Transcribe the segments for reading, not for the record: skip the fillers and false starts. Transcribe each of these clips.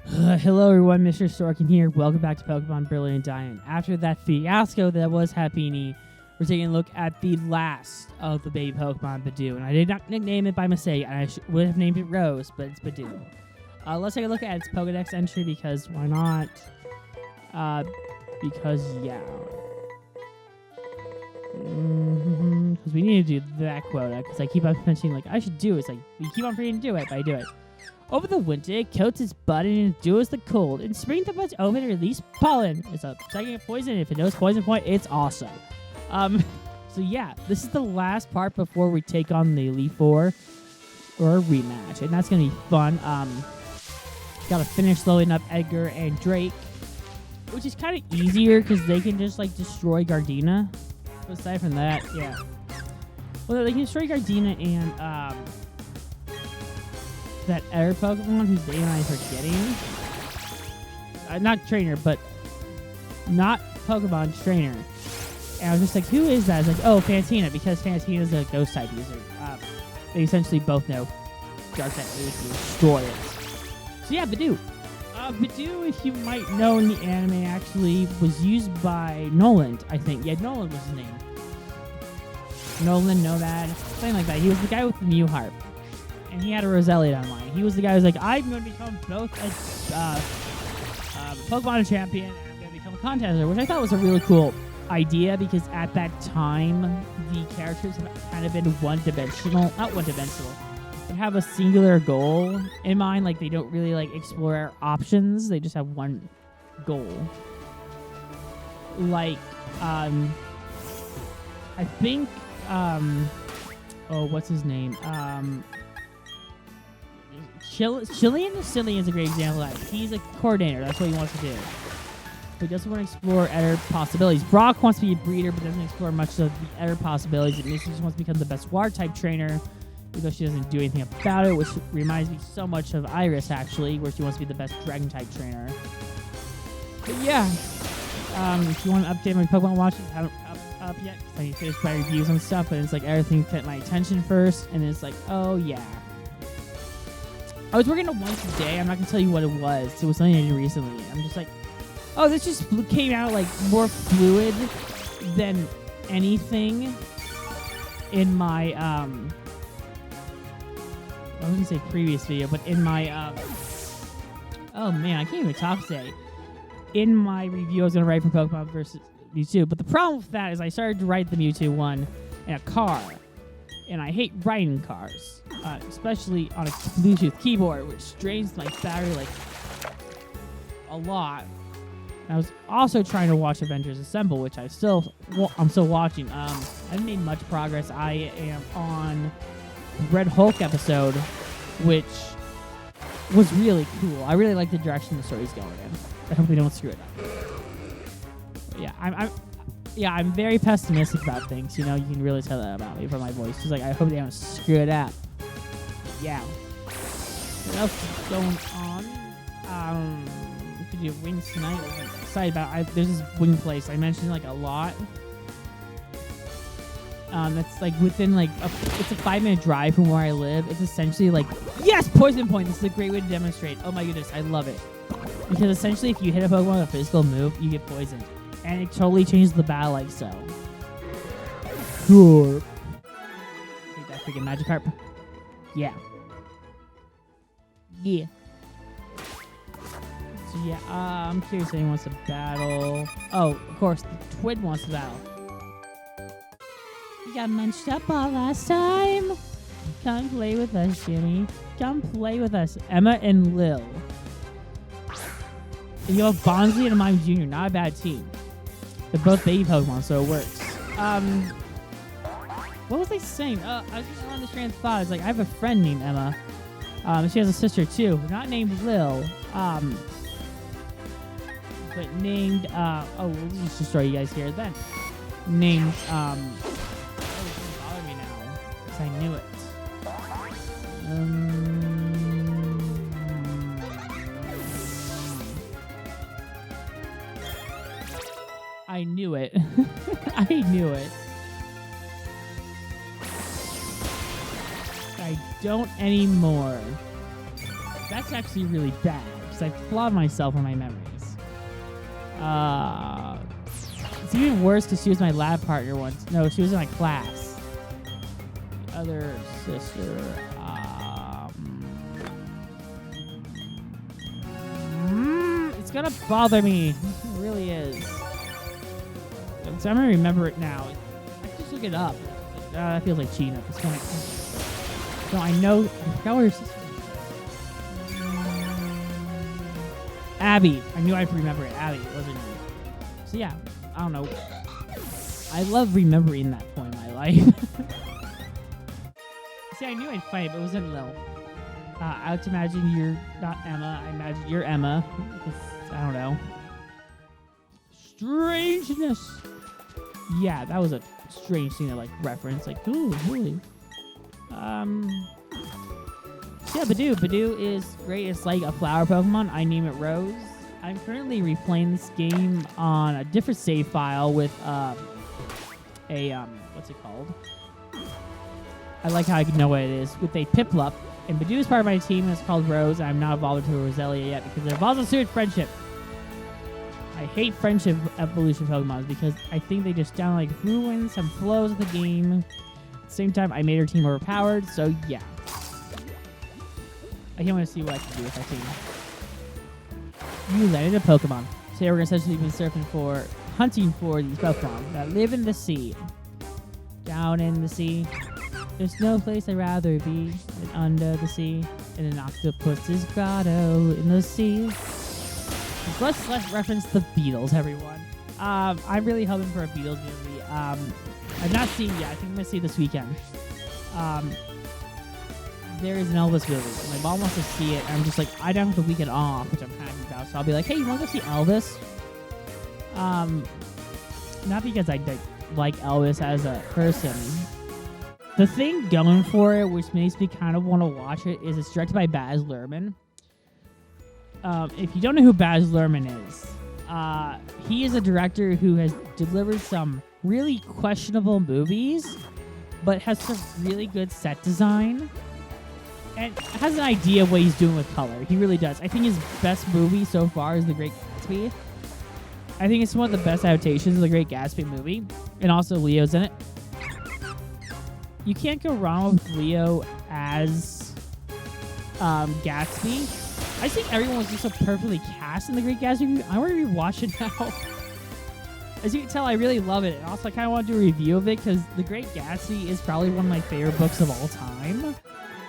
Hello everyone, Mr. Sorkin here. Welcome back to Pokemon Brilliant Diamond. After that fiasco that was Happiny, we're taking a look at the last of the baby Pokemon, Bedew. And I did not nickname it by mistake, and I would have named it Rose, but it's Bedew. Let's take a look at its Pokedex entry, because why not? Because, yeah. Because we need to do that quota, because I keep on mentioning, like, I should do it. It's like, we keep on forgetting to do it, but I do it. Over the winter, it coats its bud and endures the cold. In spring, the buds open and release pollen. It's a psychic poison. If it knows poison point, it's awesome. So yeah, this is the last part before we take on the Elite Four or a rematch, and that's gonna be fun. Gotta finish loading up Edgar and Drake, which is kind of easier because they can just like destroy Gardena. But aside from that, yeah. Well, they can destroy Gardena and that other Pokemon whose name I'm forgetting. Not trainer, but not Pokemon trainer. And I was just like, who is that? I was like, oh, Fantina, because Fantina is a ghost type user. They essentially both know Dark type moves to destroy it. So yeah, Bedew. Bedew, if you might know in the anime, actually was used by Nolan, I think. Yeah, Nolan was his name. Nolan, know that. Something like that. He was the guy with the Mew Harp. And he had a Roselia online. He was the guy who was like, I'm going to become both a Pokemon champion and I'm going to become a contester, which I thought was a really cool idea because at that time, the characters have kind of been one-dimensional. Not one-dimensional, but have a singular goal in mind. Like, they don't really, like, explore options. They just have one goal. Like, I think, oh, what's his name? Chilean is a great example of that. He's a coordinator. That's what he wants to do. But he doesn't want to explore other possibilities. Brock wants to be a breeder, but doesn't explore much of the other possibilities. And Missy just wants to become the best water-type trainer, because she doesn't do anything about it, which reminds me so much of Iris, actually, where she wants to be the best dragon-type trainer. But yeah, if you want to update my Pokemon Watch, I haven't up yet, because I need to finish my reviews and stuff, but it's like everything kept my attention first, and it's like, oh yeah. I was working on one today. I'm not going to tell you what it was. It was something I did recently. I'm just like, oh, this just came out like more fluid than anything in my, I was going to say previous video, but in my, oh man, I can't even talk today. In my review, I was going to write for Pokemon versus Mewtwo, but the problem with that is I started to write the Mewtwo one in a car, and I hate writing cars. Especially on a Bluetooth keyboard, which drains my battery like a lot. And I was also trying to watch Avengers Assemble, which I'm still watching. I haven't made much progress. I am on Red Hulk episode, which was really cool. I really like the direction the story's going in. I hope they don't screw it up. But yeah, I'm very pessimistic about things. You know, you can really tell that about me from my voice. Just like, I hope they don't screw it up. Yeah. What else is going on? Could you have wings tonight? I'm excited about. There's this wing place I mentioned like a lot. It's like within like it's a 5-minute drive from where I live. It's essentially like, yes, poison point. This is a great way to demonstrate. Oh my goodness, I love it. Because essentially, if you hit a Pokemon with a physical move, you get poisoned, and it totally changes the battle like so. Sure. Take that freaking Magikarp. Yeah. Yeah. So yeah, I'm curious if anyone wants to battle. Oh, of course, the Twid wants to battle. You got munched up all last time. Come play with us, Jimmy. Come play with us. Emma and Lil. And you have Bonsley and Mime Jr. Not a bad team. They're both baby Pokemon, so it works. What was I saying? I was just on this train of thought. I was like, I have a friend named Emma. She has a sister too, not named Lil. But named we'll just show you guys here then. Named oh, it's gonna bother me now, because I knew it. I knew it. I knew it. I don't anymore. That's actually really bad. because I flawed myself on my memories. It's even worse because she was my lab partner once. No, she was in my class. The other sister. It's gonna bother me. It really is. So I'm gonna remember it now. I can just look it up. That feels like cheating at this point. So I know. I forgot what her sister was. Abby. I knew I'd remember it. Abby. It wasn't me. So yeah, I don't know. I love remembering that point in my life. See, I knew I'd fight, but it wasn't Lil. I would imagine you're not Emma. I imagine you're Emma. I don't know. Strangeness. Yeah, that was a strange thing to like reference. Like, ooh, really. Yeah, Bedew. Bedew is great. It's like a flower Pokemon. I name it Rose. I'm currently replaying this game on a different save file with what's it called? I like how I know what it is. With a Piplup. And Bedew is part of my team, and it's called Rose. I'm not evolved into a Roselia yet because it evolves us through friendship. I hate friendship evolution Pokemon because I think they just down like ruin some flows of the game. At the same time, I made her team overpowered, so yeah. I can't wait to see what I can do with that team. You landed a Pokemon. Today we're going to essentially be hunting for these Pokemon that live in the sea. Down in the sea. There's no place I'd rather be than under the sea. In an octopus's grotto in the sea. Let's reference the Beatles, everyone. I'm really hoping for a Beatles movie. I've not seen it yet. I think I'm going to see it this weekend. There is an Elvis movie. My mom wants to see it. And I'm just like, I don't have the weekend off, which I'm happy about. So I'll be like, hey, you want to go see Elvis? Not because I like Elvis as a person. The thing going for it, which makes me kind of want to watch it, is it's directed by Baz Luhrmann. If you don't know who Baz Luhrmann is, he is a director who has delivered some really questionable movies, but has some really good set design, and has an idea of what he's doing with color. He really does. I think his best movie so far is The Great Gatsby. I think it's one of the best adaptations of The Great Gatsby movie, and also Leo's in it. You can't go wrong with Leo as Gatsby. I think everyone was just so perfectly cast in The Great Gatsby. I want to rewatch it now. As you can tell, I really love it. And also, I kind of want to do a review of it because The Great Gatsby is probably one of my favorite books of all time.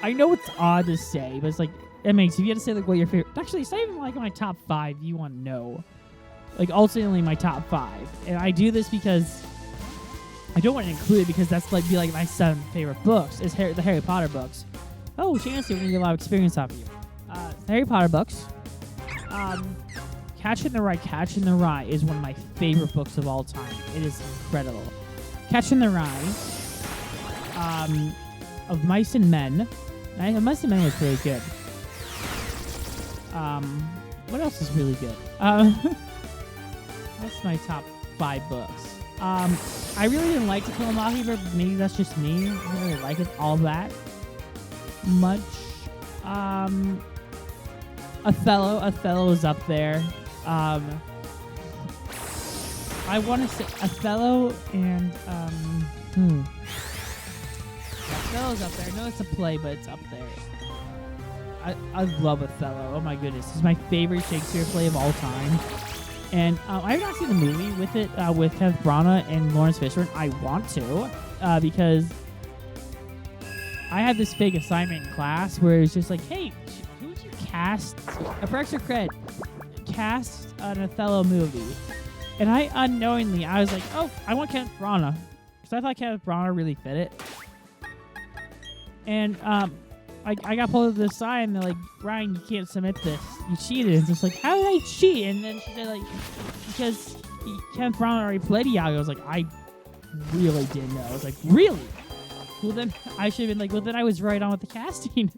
I know it's odd to say, but it's like, it makes, if you had to say like what your favorite, actually, it's not even like my top 5 you want to know. Like, ultimately my top 5. And I do this because I don't want to include it because that's like be like my 7 favorite books. It's the Harry Potter books. Oh, Chancey, we're going to get a lot of experience off of you. The Harry Potter books. Catch in the Rye is one of my favorite books of all time. It is incredible. Catch in the Rye. Of Mice and Men. Mice and Men was really good. What else is really good? That's my top 5 books. I really didn't like To Kill a Mockingbird, but maybe that's just me. I didn't really like it all that much. Othello is up there. I want to say Othello and Othello's up there. I know it's a play, but it's up there. I love Othello. Oh my goodness, it's my favorite Shakespeare play of all time. And I have not seen the movie with it with Kenneth Branagh and Lawrence Fishburne. I want to because I had this fake assignment in class where it's just like, hey, who would you cast for extra cred? Cast an Othello movie, and I unknowingly I was like, oh, I want Kenneth Branagh because I thought Kenneth Branagh really fit it. And I got pulled to the side and they're like, Ryan, you can't submit this. You cheated. It's just like, how did I cheat? And then she said like, because Kenneth Branagh already played Iago. I was like, I really didn't know. I was like, really? Well, then I should have been like, well, then I was right on with the casting.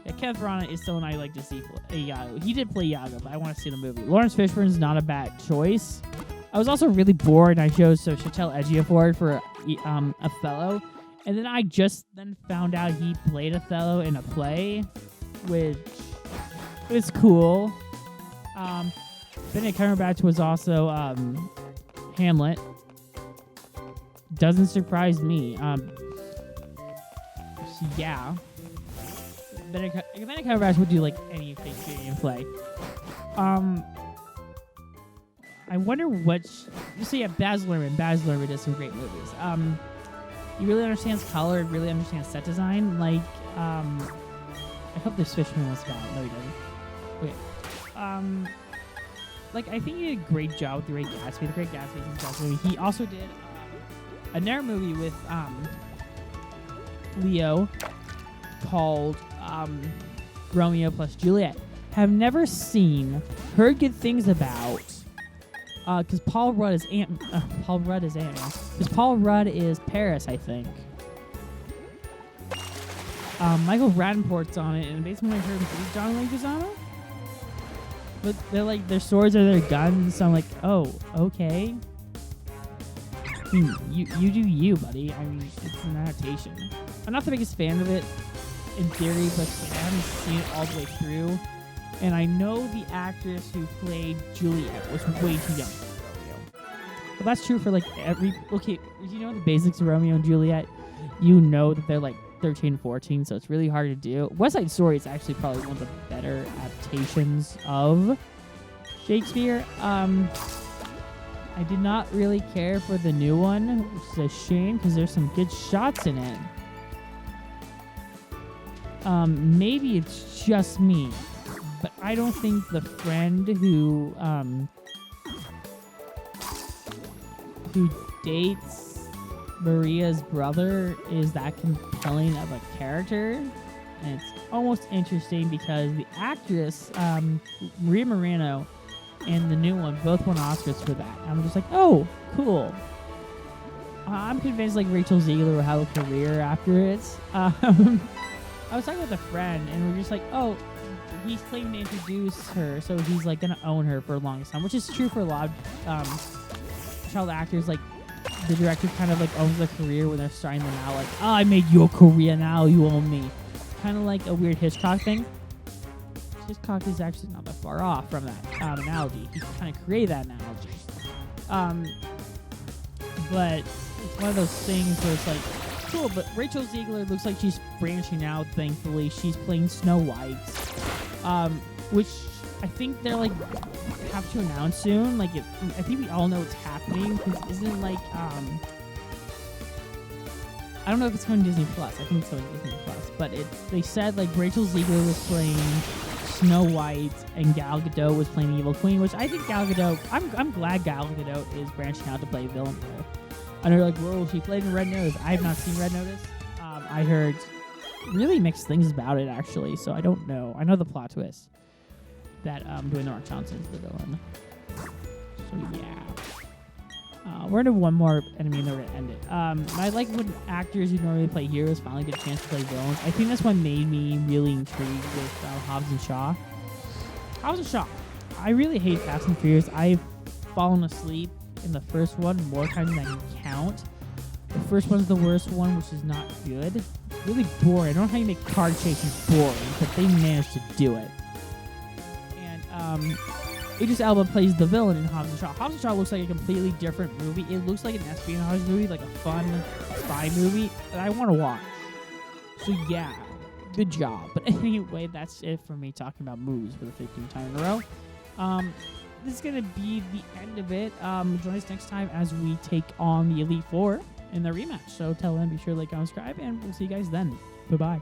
Yeah, Kenneth Branagh is someone I like to see play Iago. He did play Iago, but I want to see the movie. Lawrence Fishburne is not a bad choice. I was also really bored, and I chose Chatel Ejiofor for Othello. And then I just found out he played Othello in a play, which It's cool. Benedict Cumberbatch was also Hamlet. Doesn't surprise me. So yeah. Benedict Cumberbatch would do like any Shakespearean play. I wonder which. So yeah, Baz Luhrmann. Baz Luhrmann does some great movies. He really understands color. Really understands set design. Like, I hope this Fishman was bad. No, he doesn't. Okay. Like I think he did a great job with The Great Gatsby. The Great Gatsby is his best movie. He also did another movie with Leo called Romeo plus Juliet. Have never seen. Heard good things about. Because Paul Rudd is Paul Rudd is Ant-Man. Because Paul Rudd is Paris, I think. Michael Rappaport's on it, and basically I heard he's John Leguizamo. But they're like their swords are their guns, so I'm like, oh, okay. I mean, you do you, buddy. I mean, it's an adaptation. I'm not the biggest fan of it in theory, but I haven't seen it all the way through. And I know the actress who played Juliet was way too young for Romeo. But that's true for like every. Okay, if you know the basics of Romeo and Juliet, you know that they're like 13, 14, so it's really hard to do. West Side Story is actually probably one of the better adaptations of Shakespeare. I did not really care for the new one, which is a shame because there's some good shots in it. Maybe it's just me, but I don't think the friend who dates Maria's brother is that compelling of a character. And it's almost interesting because the actress, Maria Moreno, and the new one both won Oscars for that. I'm just like, oh, cool. I'm convinced like Rachel Ziegler will have a career after it. I was talking with a friend, and we're just like, oh, he's claiming to introduce her, so he's like gonna own her for a long time, which is true for a lot of child actors. Like the director kind of like owns their career when they're starting them out. Like, oh, I made you a career, now you own me. Kind of like a weird Hitchcock thing. Hitchcock is actually not that far off from that analogy. He kind of created that analogy. But it's one of those things where it's like, cool, but Rachel Ziegler looks like she's branching out, thankfully. She's playing Snow White, which I think they're like have to announce soon. Like, I think we all know what's happening, because isn't it like, I don't know if it's coming to Disney Plus. I think it's going to Disney Plus, but they said like Rachel Ziegler was playing Snow White and Gal Gadot was playing the Evil Queen, which I think Gal Gadot, I'm glad Gal Gadot is branching out to play a villain role. I know, like, whoa, she played in Red Notice. I have not seen Red Notice. I heard really mixed things about it, actually, so I don't know. I know the plot twist that Dwayne The Rock Johnson's the villain. So, yeah. We're into one more enemy and then we're going to end it. I like when actors who normally play heroes finally get a chance to play villains. I think that's what made me really intrigued with Hobbs and Shaw. Hobbs and Shaw. I really hate Fast and Furious. I've fallen asleep in the first one more times than I can count. The first one's the worst one, which is not good. It's really boring. I don't know how you make car chases boring, but they managed to do it. And Idris Elba plays the villain in Hobbs and Shaw. Hobbs and Shaw looks like a completely different movie. It looks like an espionage movie, like a fun spy movie that I want to watch. So yeah, good job. But anyway, that's it for me talking about movies for the 15th time in a row. This is going to be the end of it. Join us next time as we take on the Elite Four in the rematch. So till then, be sure to like, comment, subscribe, and we'll see you guys then. Bye-bye.